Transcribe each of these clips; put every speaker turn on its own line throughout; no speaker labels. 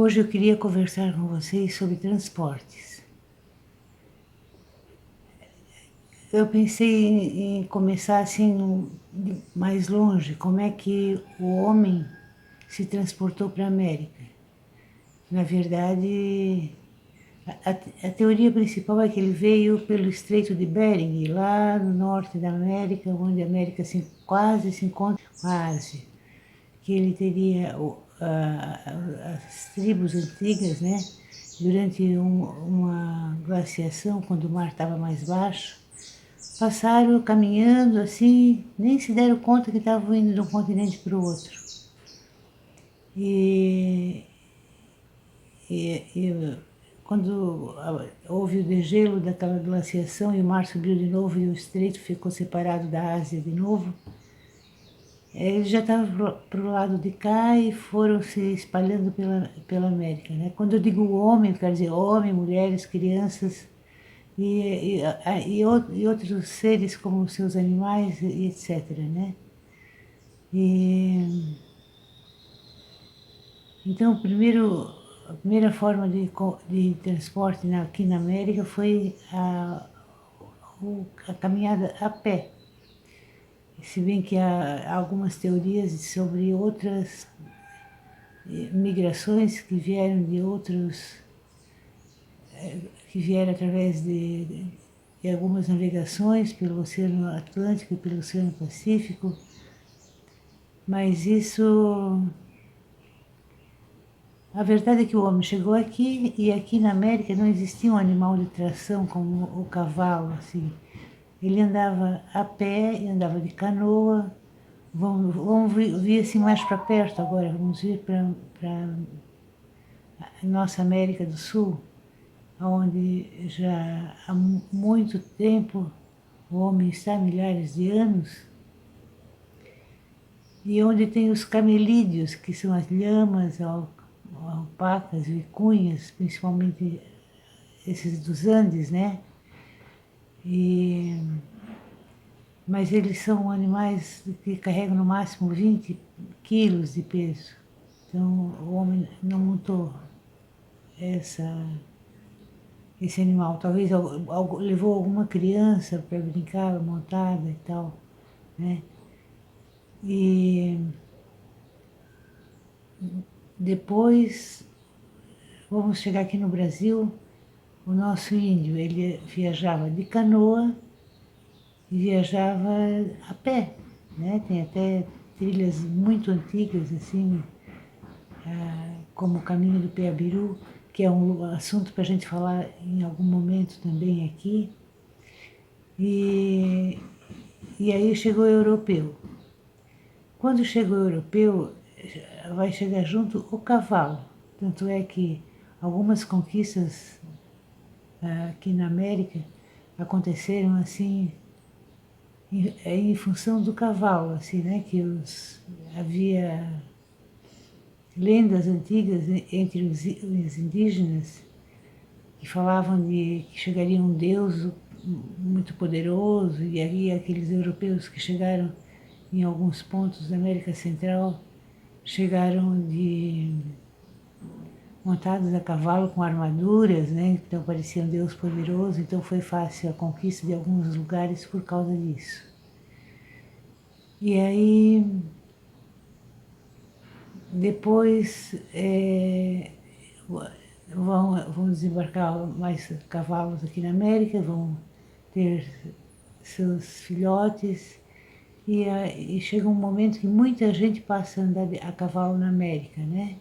Hoje eu queria conversar com vocês sobre transportes. Eu pensei em começar assim mais longe, como é que o homem se transportou para a América. Na verdade, a teoria principal é que ele veio pelo Estreito de Bering, lá no norte da América, onde a América quase se encontra com a Ásia. Que ele teria as tribos antigas, né? Durante uma glaciação, quando o mar estava mais baixo, passaram caminhando assim, nem se deram conta que estavam indo de um continente para o outro. E, quando houve o degelo daquela glaciação e o mar subiu de novo e o estreito ficou separado da Ásia de novo, eles já estavam para o lado de cá e foram se espalhando pela América. Né? Quando eu digo homem, eu quero dizer homem, mulheres, crianças e outros seres como seus animais e etc. Né? E, então, a primeira forma de transporte aqui na América foi a caminhada a pé. Se bem que há algumas teorias sobre outras migrações que vieram de outros, que vieram através de algumas navegações pelo Oceano Atlântico e pelo Oceano Pacífico, mas a verdade é que o homem chegou aqui e aqui na América não existia um animal de tração como o cavalo, assim. Ele andava a pé e andava de canoa. Vamos vir assim mais para perto agora, vamos vir para a nossa América do Sul, onde já há muito tempo o homem está, milhares de anos, e onde tem os camelídeos, que são as lhamas, alpacas, vicunhas, principalmente esses dos Andes, né? Mas eles são animais que carregam no máximo 20 quilos de peso. Então o homem não montou esse animal. Talvez levou alguma criança para brincar montada e tal, né? E depois vamos chegar aqui no Brasil. O nosso índio, ele viajava de canoa e viajava a pé, né? Tem até trilhas muito antigas, assim, como o Caminho do Peabiru, que é um assunto para a gente falar em algum momento também aqui. E aí chegou o europeu. Quando chega o europeu, vai chegar junto o cavalo. Tanto é que algumas conquistas aqui na América aconteceram assim em função do cavalo, assim, né? Que havia lendas antigas entre os indígenas que falavam de que chegaria um deus muito poderoso, e havia aqueles europeus que chegaram em alguns pontos da América Central, chegaram montados a cavalo com armaduras, né? Então parecia um Deus poderoso, então foi fácil a conquista de alguns lugares por causa disso. E aí, depois vão desembarcar mais cavalos aqui na América, vão ter seus filhotes, e chega um momento que muita gente passa a andar a cavalo na América, né?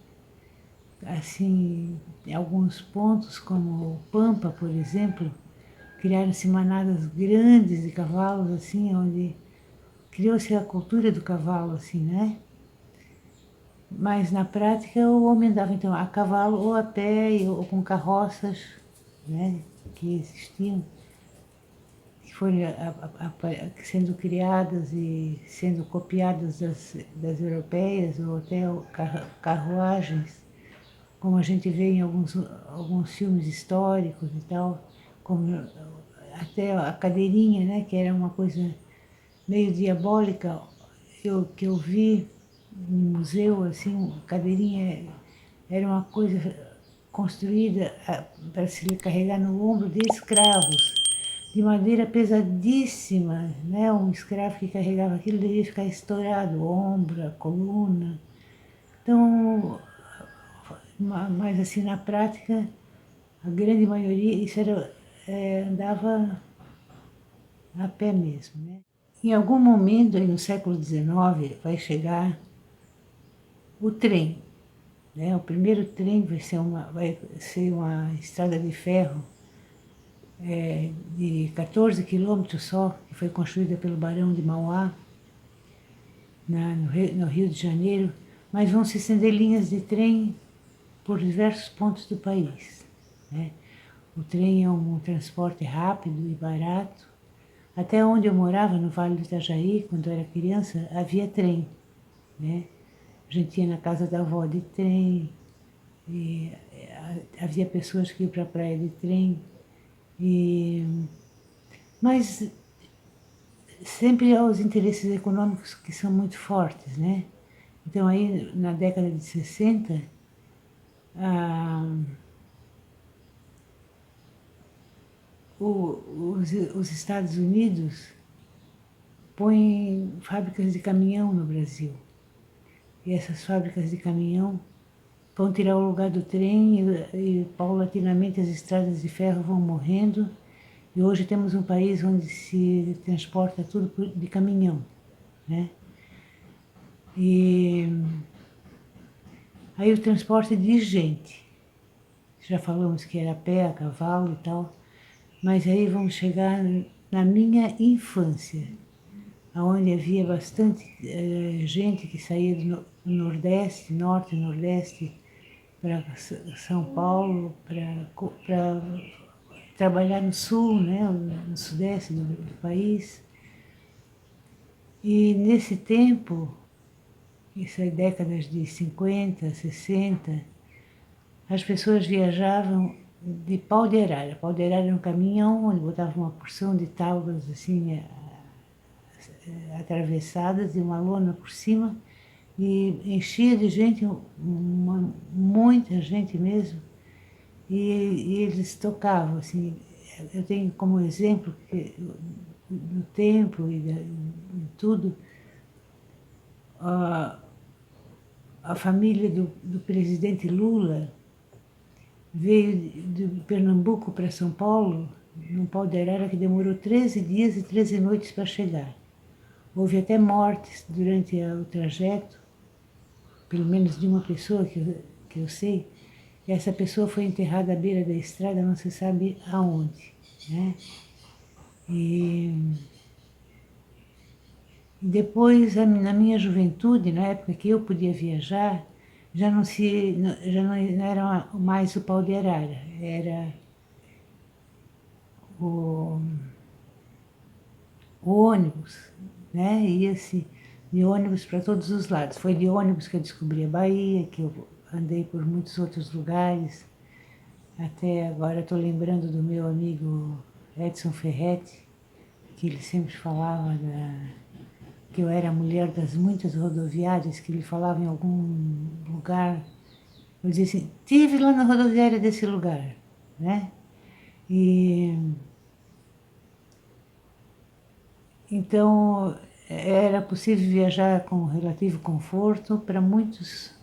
Assim, em alguns pontos, como o Pampa, por exemplo, criaram-se manadas grandes de cavalos, assim, onde criou-se a cultura do cavalo, assim, né? Mas na prática o homem andava então a cavalo ou a pé ou com carroças, né? Que existiam, que foram sendo criadas e sendo copiadas das europeias, ou até carruagens, como a gente vê em alguns filmes históricos e tal, como até a cadeirinha, né, que era uma coisa meio diabólica, que eu vi no museu, assim, cadeirinha era uma coisa construída para se carregar no ombro de escravos, de madeira pesadíssima, né? Um escravo que carregava aquilo devia ficar estourado, o ombro, a coluna. Então, mas assim, na prática, a grande maioria, isso era, andava a pé mesmo, né? Em algum momento, aí no século XIX, vai chegar o trem, né? O primeiro trem vai ser uma estrada de ferro de 14 quilômetros só, que foi construída pelo Barão de Mauá, no Rio de Janeiro, mas vão se estender linhas de trem por diversos pontos do país, né? O trem é um transporte rápido e barato. Até onde eu morava, no Vale do Itajaí, quando eu era criança, havia trem, né? A gente ia na casa da avó de trem, e havia pessoas que iam para a praia de trem, mas sempre há os interesses econômicos que são muito fortes, né? Então aí na década de 60, ah, os Estados Unidos põem fábricas de caminhão no Brasil. E essas fábricas de caminhão vão tirar o lugar do trem e paulatinamente as estradas de ferro vão morrendo. E hoje temos um país onde se transporta tudo de caminhão, né? E aí o transporte de gente, já falamos que era a pé, a cavalo e tal, mas aí vamos chegar na minha infância, onde havia bastante gente que saía do Nordeste, Norte e Nordeste, para São Paulo, para trabalhar no Sul, né, no Sudeste do país. E nesse tempo, isso é décadas de 50, 60, as pessoas viajavam de pau de arara. Pau de arara era um caminhão onde botavam uma porção de tábuas assim, atravessadas e uma lona por cima, e enchia de gente, muita gente mesmo, e eles tocavam, assim, eu tenho como exemplo que do tempo e de tudo, a família do presidente Lula veio de Pernambuco para São Paulo, num pau de arara que demorou 13 dias e 13 noites para chegar. Houve até mortes durante o trajeto, pelo menos de uma pessoa que eu sei, e essa pessoa foi enterrada à beira da estrada, não se sabe aonde, né? E depois, na minha juventude, na época que eu podia viajar, já não era mais o pau de arara, era o, o ônibus, né? Ia-se de ônibus para todos os lados. Foi de ônibus que eu descobri a Bahia, que eu andei por muitos outros lugares. Até agora estou lembrando do meu amigo Edson Ferretti, que ele sempre falava que eu era a mulher das muitas rodoviárias, que ele falava em algum lugar. Eu dizia assim, estive lá na rodoviária desse lugar, né? E então era possível viajar com relativo conforto para muitos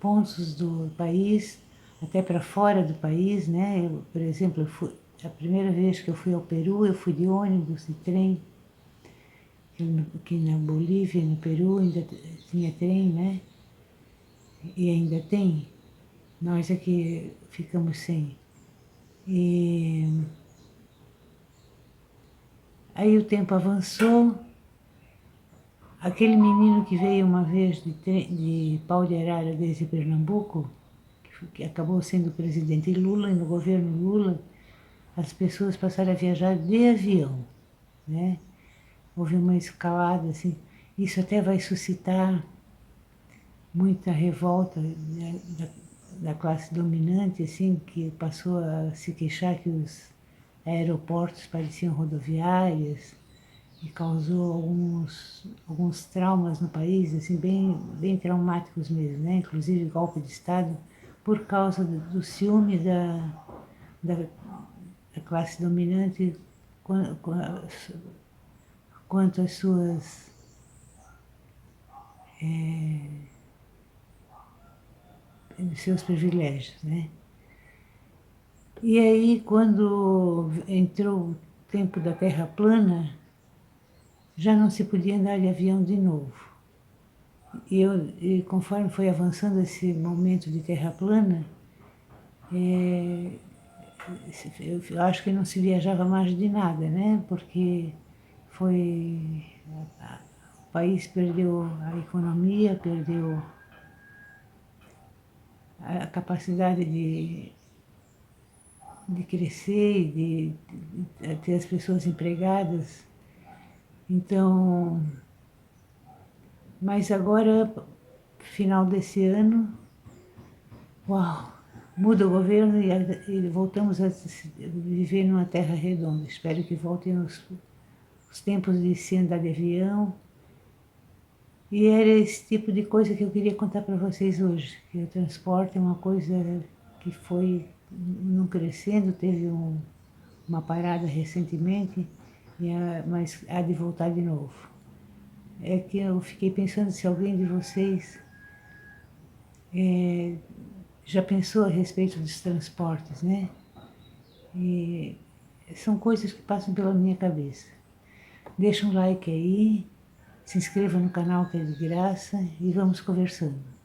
pontos do país, até para fora do país, né? Eu, por exemplo, a primeira vez que eu fui ao Peru, eu fui de ônibus, de trem, que na Bolívia, no Peru ainda tinha trem, né? E ainda tem. Nós aqui ficamos sem. E aí o tempo avançou. Aquele menino que veio uma vez de pau de arara desde Pernambuco, que acabou sendo o presidente Lula, e no governo Lula, as pessoas passaram a viajar de avião, né? Houve uma escalada, assim. Isso até vai suscitar muita revolta, né, da classe dominante, assim, que passou a se queixar que os aeroportos pareciam rodoviárias, e causou alguns traumas no país, assim, bem traumáticos mesmo, né? Inclusive golpe de Estado, por causa do ciúme da, da classe dominante quanto às suas seus privilégios, né? E aí, quando entrou o tempo da Terra plana, já não se podia andar de avião de novo. E conforme foi avançando esse momento de Terra plana, eu acho que não se viajava mais de nada, né? Porque foi o país perdeu a economia, perdeu a capacidade de crescer, de ter as pessoas empregadas. Então, mas agora, final desse ano, uau, muda o governo e voltamos a viver numa terra redonda. Espero que voltem os tempos de se andar de avião. E era esse tipo de coisa que eu queria contar para vocês hoje, que o transporte é uma coisa que foi não crescendo, teve uma parada recentemente, mas há de voltar de novo. É que eu fiquei pensando se alguém de vocês já pensou a respeito dos transportes, né? E são coisas que passam pela minha cabeça. Deixa um like aí, se inscreva no canal que é de graça e vamos conversando.